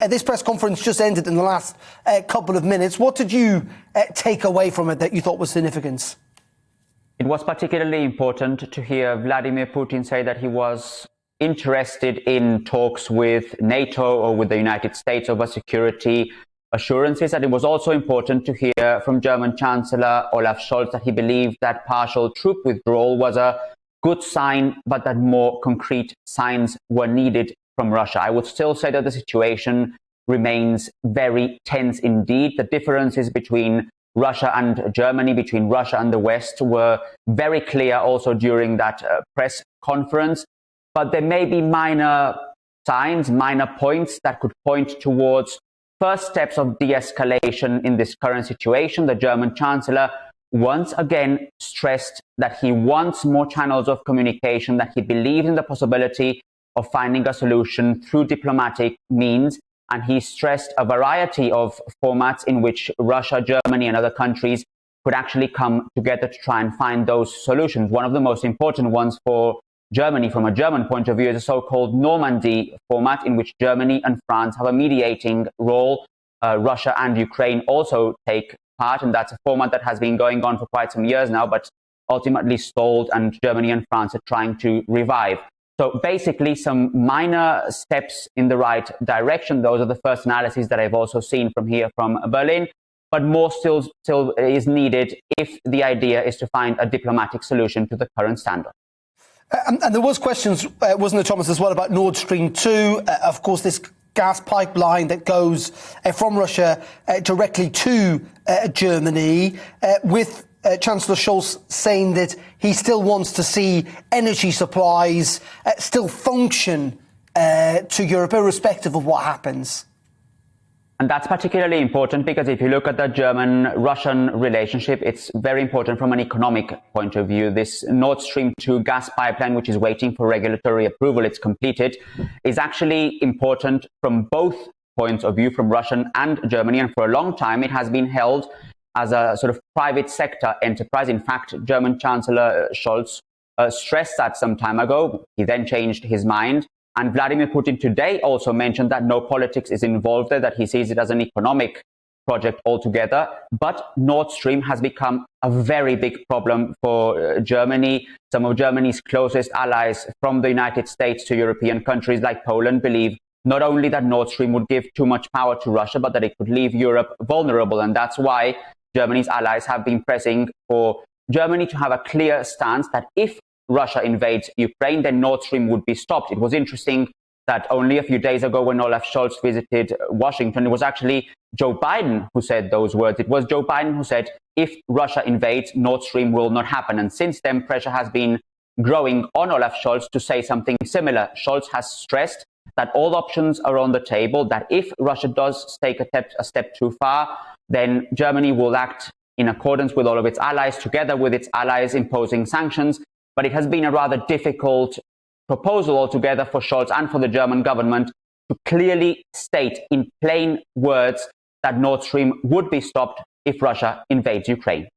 This press conference just ended in the last couple of minutes. What did you take away from it that you thought was significant? It was particularly important to hear Vladimir Putin say that he was interested in talks with NATO or with the United States over security assurances. And it was also important to hear from German Chancellor Olaf Scholz that he believed that partial troop withdrawal was a good sign, but that more concrete signs were needed from Russia. I would still say that the situation remains very tense indeed. The differences between Russia and Germany, between Russia and the West, were very clear also during that press conference. But there may be minor signs, minor points that could point towards first steps of de-escalation in this current situation. The German Chancellor once again stressed that he wants more channels of communication, that he believes in the possibility of finding a solution through diplomatic means. And he stressed a variety of formats in which Russia, Germany, and other countries could actually come together to try and find those solutions. One of the most important ones for Germany, from a German point of view, is a so-called Normandy format in which Germany and France have a mediating role. Russia and Ukraine also take part, and that's a format that has been going on for quite some years now, but ultimately stalled, and Germany and France are trying to revive. So basically some minor steps in the right direction. Those are the first analyses that I've also seen from here from Berlin, but more still is needed if the idea is to find a diplomatic solution to the current standoff. And there was questions, wasn't there, Thomas, as well, about Nord Stream 2, of course, this gas pipeline that goes from Russia directly to Germany, with Chancellor Scholz saying that he still wants to see energy supplies still function to Europe, irrespective of what happens. And that's particularly important because if you look at the German-Russian relationship, it's very important from an economic point of view. This Nord Stream 2 gas pipeline, which is waiting for regulatory approval, it's completed, is actually important from both points of view, from Russian and Germany. And for a long time, it has been held as a sort of private sector enterprise. In fact, German Chancellor Scholz stressed that some time ago. He then changed his mind. And Vladimir Putin today also mentioned that no politics is involved there, that he sees it as an economic project altogether. But Nord Stream has become a very big problem for Germany. Some of Germany's closest allies, from the United States to European countries like Poland, believe not only that Nord Stream would give too much power to Russia, but that it could leave Europe vulnerable. And that's why Germany's allies have been pressing for Germany to have a clear stance that if Russia invades Ukraine, then Nord Stream would be stopped. It was interesting that only a few days ago, when Olaf Scholz visited Washington, it was actually Joe Biden who said those words. It was Joe Biden who said, if Russia invades, Nord Stream will not happen. And since then, pressure has been growing on Olaf Scholz to say something similar. Scholz has stressed that all options are on the table, that if Russia does take a step too far, then Germany will act in accordance with all of its allies, together with its allies imposing sanctions. But it has been a rather difficult proposal altogether for Scholz and for the German government to clearly state in plain words that Nord Stream would be stopped if Russia invades Ukraine.